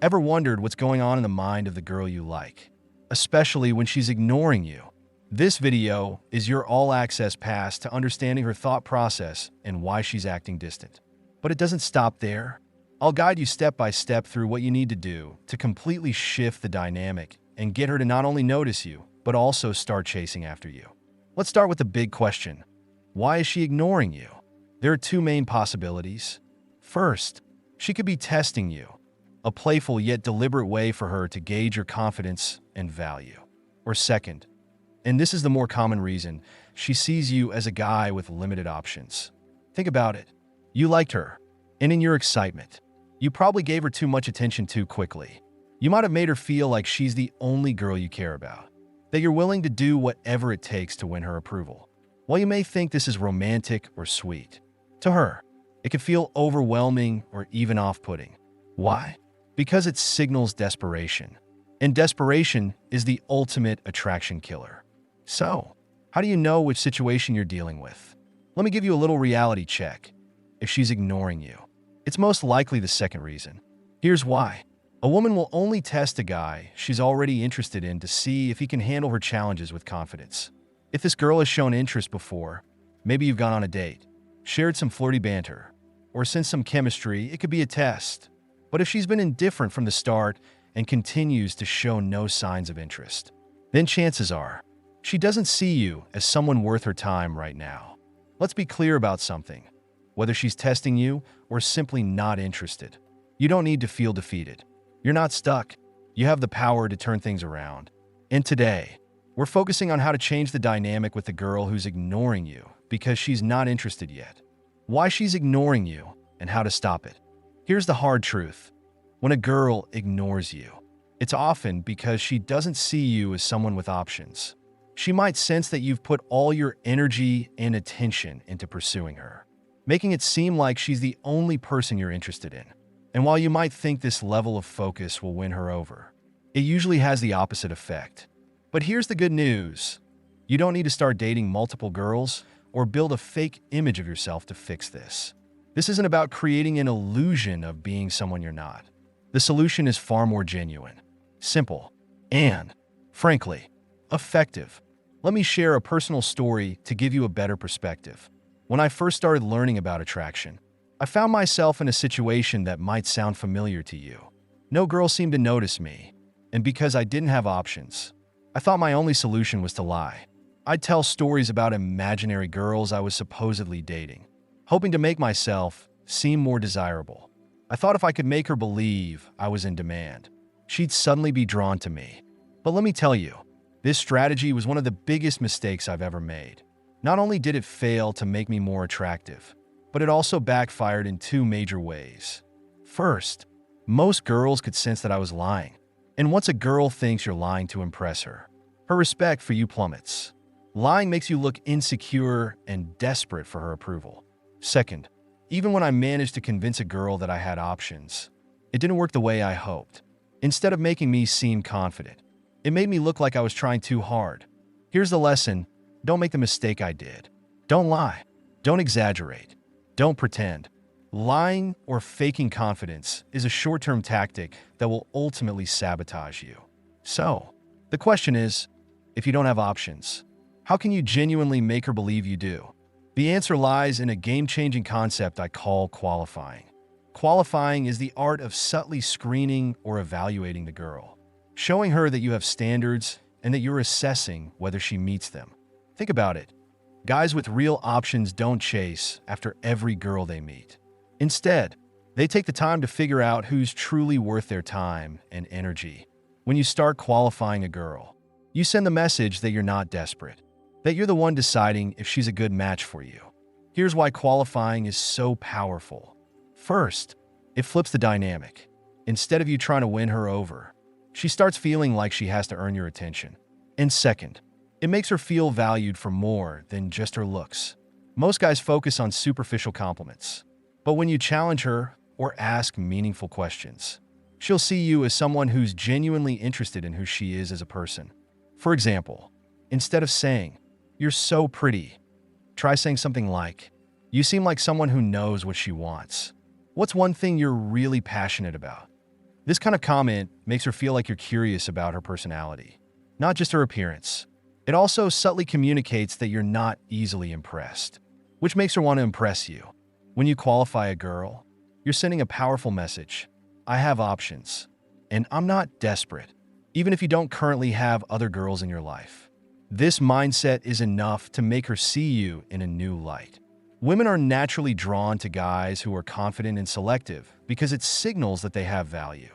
Ever wondered what's going on in the mind of the girl you like, especially when she's ignoring you? This video is your all-access pass to understanding her thought process and why she's acting distant. But it doesn't stop there. I'll guide you step by step through what you need to do to completely shift the dynamic and get her to not only notice you, but also start chasing after you. Let's start with the big question. Why is she ignoring you? There are two main possibilities. First, she could be testing you, a playful yet deliberate way for her to gauge your confidence and value. Or second, and this is the more common reason, she sees you as a guy with limited options. Think about it. You liked her, and in your excitement, you probably gave her too much attention too quickly. You might have made her feel like she's the only girl you care about, that you're willing to do whatever it takes to win her approval. While you may think this is romantic or sweet, to her, it can feel overwhelming or even off-putting. Why? Because it signals desperation. And desperation is the ultimate attraction killer. So, how do you know which situation you're dealing with? Let me give you a little reality check. If she's ignoring you, it's most likely the second reason. Here's why. A woman will only test a guy she's already interested in to see if he can handle her challenges with confidence. If this girl has shown interest before, maybe you've gone on a date, shared some flirty banter, or sensed some chemistry, it could be a test. But if she's been indifferent from the start and continues to show no signs of interest, then chances are she doesn't see you as someone worth her time right now. Let's be clear about something. Whether she's testing you or simply not interested, you don't need to feel defeated. You're not stuck. You have the power to turn things around. And today, we're focusing on how to change the dynamic with the girl who's ignoring you because she's not interested yet. Why she's ignoring you and how to stop it. Here's the hard truth. When a girl ignores you, it's often because she doesn't see you as someone with options. She might sense that you've put all your energy and attention into pursuing her, making it seem like she's the only person you're interested in. And while you might think this level of focus will win her over, it usually has the opposite effect. But here's the good news. You don't need to start dating multiple girls or build a fake image of yourself to fix this. This isn't about creating an illusion of being someone you're not. The solution is far more genuine, simple, and, frankly, effective. Let me share a personal story to give you a better perspective. When I first started learning about attraction, I found myself in a situation that might sound familiar to you. No girl seemed to notice me, and because I didn't have options, I thought my only solution was to lie. I'd tell stories about imaginary girls I was supposedly dating, hoping to make myself seem more desirable. I thought if I could make her believe I was in demand, she'd suddenly be drawn to me. But let me tell you, this strategy was one of the biggest mistakes I've ever made. Not only did it fail to make me more attractive, but it also backfired in two major ways. First, most girls could sense that I was lying. And once a girl thinks you're lying to impress her, her respect for you plummets. Lying makes you look insecure and desperate for her approval. Second, even when I managed to convince a girl that I had options, it didn't work the way I hoped. Instead of making me seem confident, it made me look like I was trying too hard. Here's the lesson. Don't make the mistake I did. Don't lie. Don't exaggerate. Don't pretend. Lying or faking confidence is a short-term tactic that will ultimately sabotage you. So, the question is, if you don't have options, how can you genuinely make her believe you do? The answer lies in a game-changing concept I call qualifying. Qualifying is the art of subtly screening or evaluating the girl, showing her that you have standards and that you're assessing whether she meets them. Think about it. Guys with real options don't chase after every girl they meet. Instead, they take the time to figure out who's truly worth their time and energy. When you start qualifying a girl, you send the message that you're not desperate, that you're the one deciding if she's a good match for you. Here's why qualifying is so powerful. First, it flips the dynamic. Instead of you trying to win her over, she starts feeling like she has to earn your attention. And second, it makes her feel valued for more than just her looks. Most guys focus on superficial compliments, but when you challenge her or ask meaningful questions, she'll see you as someone who's genuinely interested in who she is as a person. For example, instead of saying, "You're so pretty," try saying something like, "You seem like someone who knows what she wants. What's one thing you're really passionate about?" This kind of comment makes her feel like you're curious about her personality, not just her appearance. It also subtly communicates that you're not easily impressed, which makes her want to impress you. When you qualify a girl, you're sending a powerful message. I have options, and I'm not desperate, even if you don't currently have other girls in your life. This mindset is enough to make her see you in a new light. Women are naturally drawn to guys who are confident and selective because it signals that they have value.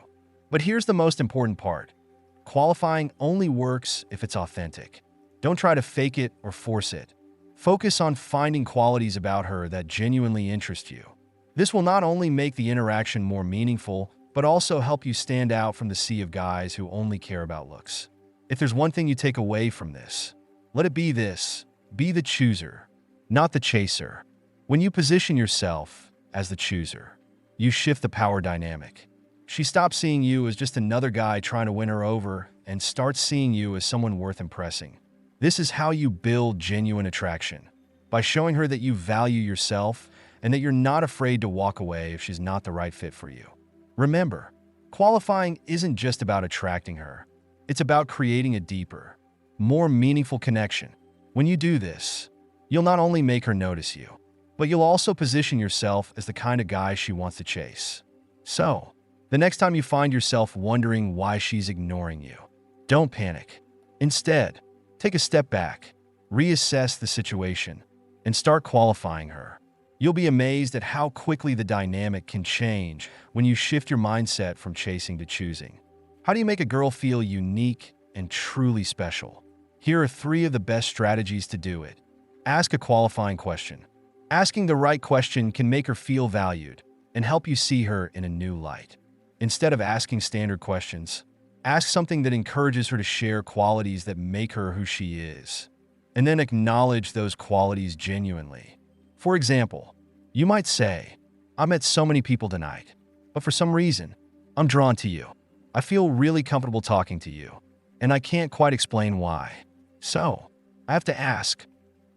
But here's the most important part. Qualifying only works if it's authentic. Don't try to fake it or force it. Focus on finding qualities about her that genuinely interest you. This will not only make the interaction more meaningful, but also help you stand out from the sea of guys who only care about looks. If there's one thing you take away from this, let it be this: be the chooser, not the chaser. When you position yourself as the chooser, you shift the power dynamic. She stops seeing you as just another guy trying to win her over and starts seeing you as someone worth impressing. This is how you build genuine attraction, by showing her that you value yourself and that you're not afraid to walk away if she's not the right fit for you. Remember, qualifying isn't just about attracting her. It's about creating a deeper, more meaningful connection. When you do this, you'll not only make her notice you, but you'll also position yourself as the kind of guy she wants to chase. So, the next time you find yourself wondering why she's ignoring you, don't panic. Instead, take a step back, reassess the situation, and start qualifying her. You'll be amazed at how quickly the dynamic can change when you shift your mindset from chasing to choosing. How do you make a girl feel unique and truly special? Here are 3 of the best strategies to do it. Ask a qualifying question. Asking the right question can make her feel valued and help you see her in a new light. Instead of asking standard questions, ask something that encourages her to share qualities that make her who she is, and then acknowledge those qualities genuinely. For example, you might say, I met so many people tonight, but for some reason, I'm drawn to you. I feel really comfortable talking to you, and I can't quite explain why. So, I have to ask,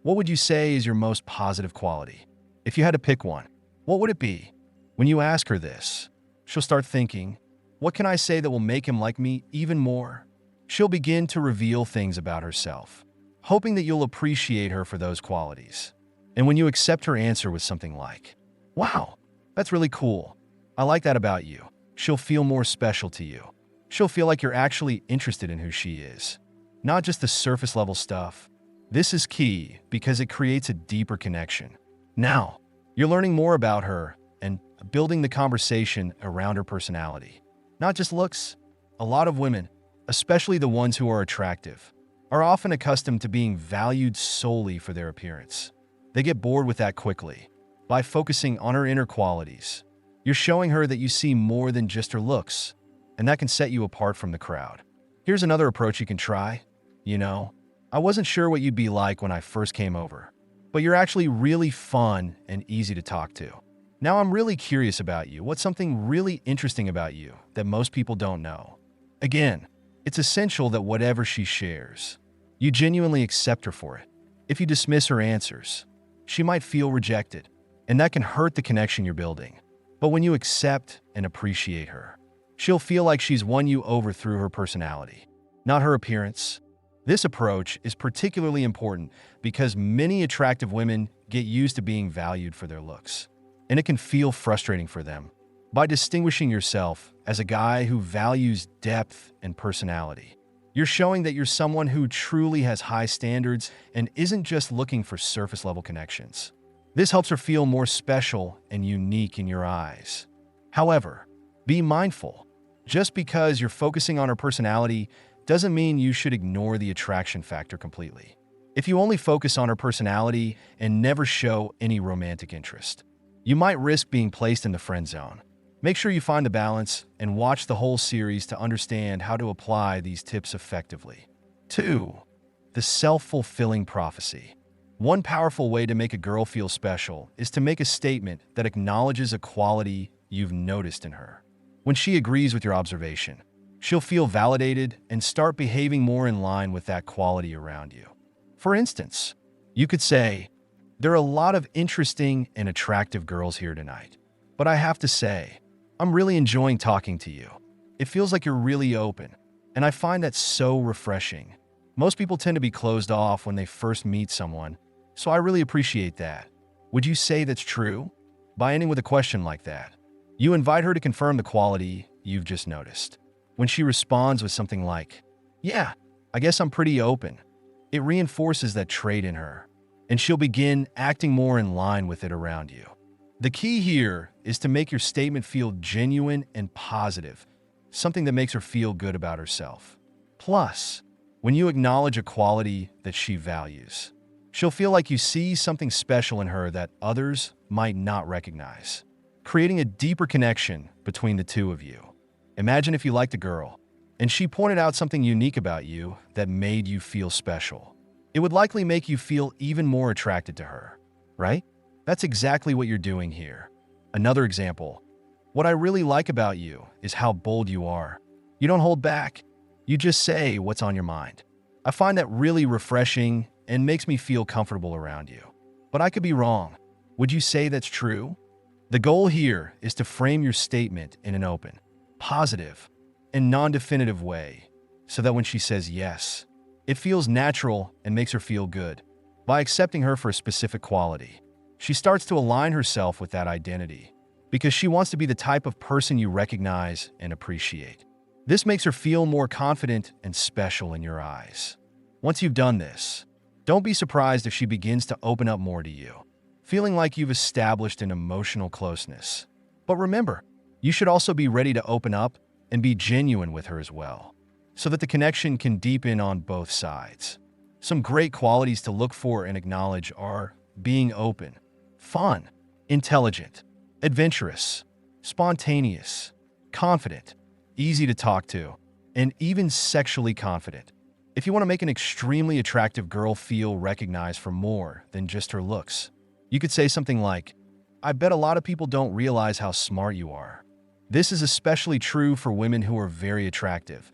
what would you say is your most positive quality? If you had to pick one, what would it be? When you ask her this, she'll start thinking, what can I say that will make him like me even more? She'll begin to reveal things about herself, hoping that you'll appreciate her for those qualities. And when you accept her answer with something like, wow, that's really cool. I like that about you, she'll feel more special to you. She'll feel like you're actually interested in who she is, not just the surface level stuff. This is key because it creates a deeper connection. Now, you're learning more about her and building the conversation around her personality, not just looks. A lot of women, especially the ones who are attractive, are often accustomed to being valued solely for their appearance. They get bored with that quickly. By focusing on her inner qualities, you're showing her that you see more than just her looks, and that can set you apart from the crowd. Here's another approach you can try. I wasn't sure what you'd be like when I first came over, but you're actually really fun and easy to talk to. Now I'm really curious about you. What's something really interesting about you that most people don't know? Again, it's essential that whatever she shares, you genuinely accept her for it. If you dismiss her answers, she might feel rejected, and that can hurt the connection you're building. But when you accept and appreciate her, she'll feel like she's won you over through her personality, not her appearance. This approach is particularly important because many attractive women get used to being valued for their looks, and it can feel frustrating for them. By distinguishing yourself as a guy who values depth and personality, you're showing that you're someone who truly has high standards and isn't just looking for surface-level connections. This helps her feel more special and unique in your eyes. However, be mindful. Just because you're focusing on her personality doesn't mean you should ignore the attraction factor completely. If you only focus on her personality and never show any romantic interest, you might risk being placed in the friend zone. Make sure you find the balance and watch the whole series to understand how to apply these tips effectively. 2. The self-fulfilling prophecy. One powerful way to make a girl feel special is to make a statement that acknowledges a quality you've noticed in her. When she agrees with your observation, she'll feel validated and start behaving more in line with that quality around you. For instance, you could say, there are a lot of interesting and attractive girls here tonight, but I have to say, I'm really enjoying talking to you. It feels like you're really open, and I find that so refreshing. Most people tend to be closed off when they first meet someone, so I really appreciate that. Would you say that's true? By ending with a question like that, you invite her to confirm the quality you've just noticed. When she responds with something like, "Yeah, I guess I'm pretty open," it reinforces that trait in her, and she'll begin acting more in line with it around you. The key here is to make your statement feel genuine and positive, something that makes her feel good about herself. Plus, when you acknowledge a quality that she values, she'll feel like you see something special in her that others might not recognize, creating a deeper connection between the two of you. Imagine if you liked a girl, and she pointed out something unique about you that made you feel special. It would likely make you feel even more attracted to her, right? That's exactly what you're doing here. Another example. What I really like about you is how bold you are. You don't hold back. You just say what's on your mind. I find that really refreshing and makes me feel comfortable around you. But I could be wrong. Would you say that's true? The goal here is to frame your statement in an open, positive, and non-definitive way so that when she says yes, it feels natural and makes her feel good. By accepting her for a specific quality, she starts to align herself with that identity because she wants to be the type of person you recognize and appreciate. This makes her feel more confident and special in your eyes. Once you've done this, don't be surprised if she begins to open up more to you, feeling like you've established an emotional closeness. But remember, you should also be ready to open up and be genuine with her as well, so that the connection can deepen on both sides. Some great qualities to look for and acknowledge are being open, fun, intelligent, adventurous, spontaneous, confident, easy to talk to, and even sexually confident. If you want to make an extremely attractive girl feel recognized for more than just her looks, you could say something like, "I bet a lot of people don't realize how smart you are." This is especially true for women who are very attractive.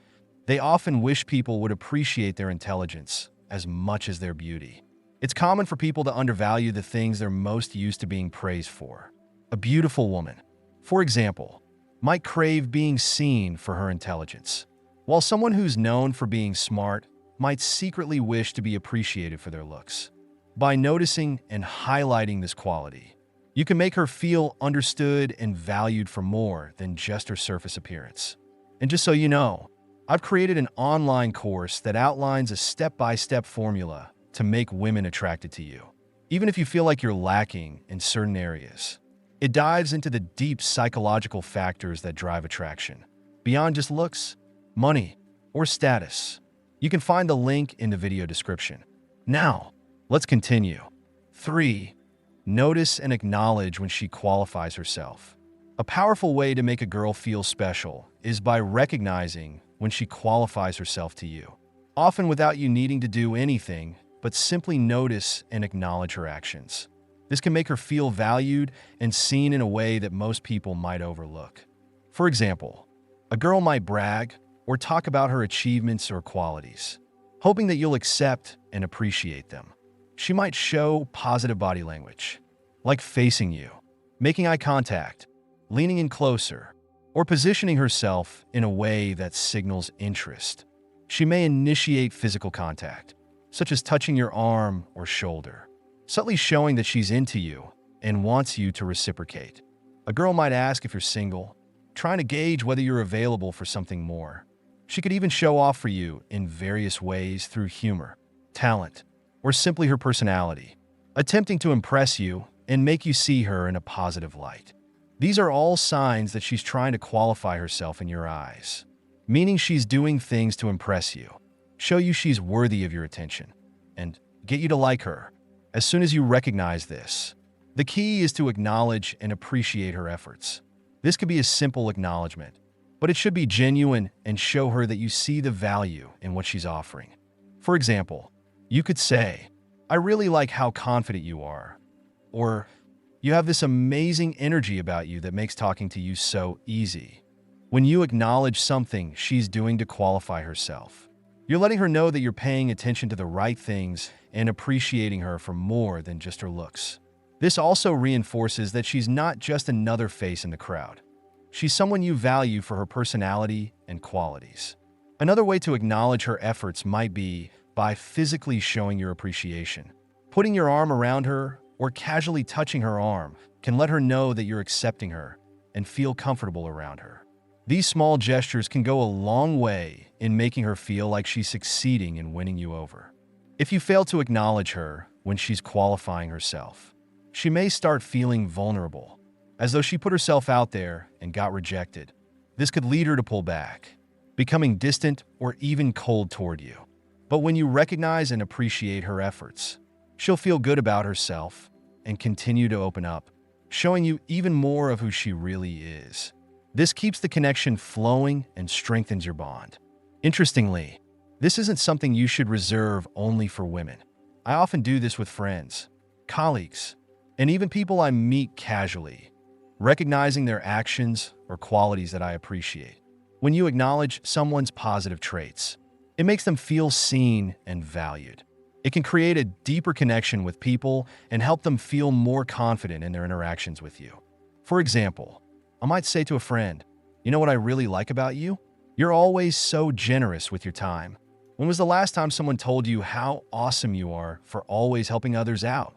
They often wish people would appreciate their intelligence as much as their beauty. It's common for people to undervalue the things they're most used to being praised for. A beautiful woman, for example, might crave being seen for her intelligence, while someone who's known for being smart might secretly wish to be appreciated for their looks. By noticing and highlighting this quality, you can make her feel understood and valued for more than just her surface appearance. And just so you know, I've created an online course that outlines a step-by-step formula to make women attracted to you, even if you feel like you're lacking in certain areas. It dives into the deep psychological factors that drive attraction, beyond just looks, money, or status. You can find the link in the video description. Now, let's continue. 3. Notice and acknowledge when she qualifies herself. A powerful way to make a girl feel special is by recognizing when she qualifies herself to you, often without you needing to do anything, but simply notice and acknowledge her actions. This can make her feel valued and seen in a way that most people might overlook. For example, a girl might brag or talk about her achievements or qualities, hoping that you'll accept and appreciate them. She might show positive body language, like facing you, making eye contact, leaning in closer, or positioning herself in a way that signals interest. She may initiate physical contact, such as touching your arm or shoulder, subtly showing that she's into you and wants you to reciprocate. A girl might ask if you're single, trying to gauge whether you're available for something more. She could even show off for you in various ways through humor, talent, or simply her personality, attempting to impress you and make you see her in a positive light. These are all signs that she's trying to qualify herself in your eyes, meaning she's doing things to impress you, show you she's worthy of your attention, and get you to like her. As soon as you recognize this, the key is to acknowledge and appreciate her efforts. This could be a simple acknowledgement, but it should be genuine and show her that you see the value in what she's offering. For example, you could say, "I really like how confident you are," or "You have this amazing energy about you that makes talking to you so easy." When you acknowledge something she's doing to qualify herself, you're letting her know that you're paying attention to the right things and appreciating her for more than just her looks. This also reinforces that she's not just another face in the crowd, She's someone you value for her personality and qualities. Another way to acknowledge her efforts might be by physically showing your appreciation. Putting your arm around her or casually touching her arm can let her know that you're accepting her and feel comfortable around her. These small gestures can go a long way in making her feel like she's succeeding in winning you over. If you fail to acknowledge her when she's qualifying herself, she may start feeling vulnerable, as though she put herself out there and got rejected. This could lead her to pull back, becoming distant or even cold toward you. But when you recognize and appreciate her efforts, she'll feel good about herself and continue to open up, showing you even more of who she really is. This keeps the connection flowing and strengthens your bond. Interestingly, this isn't something you should reserve only for women. I often do this with friends, colleagues, and even people I meet casually, recognizing their actions or qualities that I appreciate. When you acknowledge someone's positive traits, it makes them feel seen and valued. It can create a deeper connection with people and help them feel more confident in their interactions with you. For example, I might say to a friend, "You know what I really like about you? You're always so generous with your time. When was the last time someone told you how awesome you are for always helping others out?"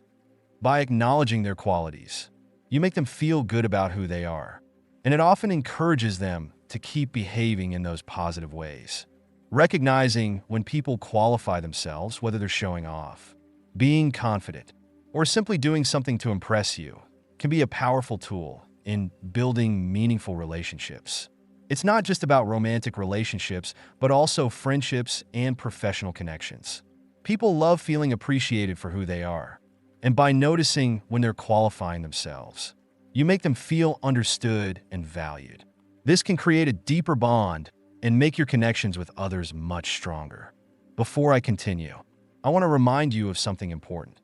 By acknowledging their qualities, you make them feel good about who they are, and it often encourages them to keep behaving in those positive ways. Recognizing when people qualify themselves, whether they're showing off, being confident, or simply doing something to impress you, can be a powerful tool in building meaningful relationships. It's not just about romantic relationships, but also friendships and professional connections. People love feeling appreciated for who they are, and by noticing when they're qualifying themselves, you make them feel understood and valued. This can create a deeper bond and make your connections with others much stronger. Before I continue, I want to remind you of something important.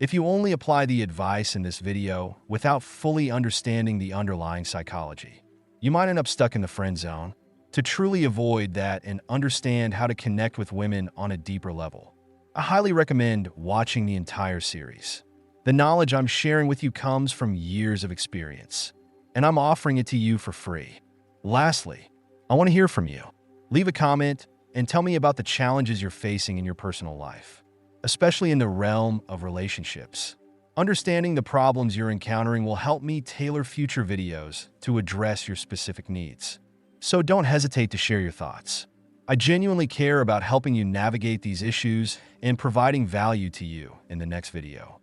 If you only apply the advice in this video without fully understanding the underlying psychology, you might end up stuck in the friend zone. To truly avoid that and understand how to connect with women on a deeper level, I highly recommend watching the entire series. The knowledge I'm sharing with you comes from years of experience, and I'm offering it to you for free. Lastly, I want to hear from you. Leave a comment and tell me about the challenges you're facing in your personal life, especially in the realm of relationships. Understanding the problems you're encountering will help me tailor future videos to address your specific needs. So don't hesitate to share your thoughts. I genuinely care about helping you navigate these issues and providing value to you in the next video.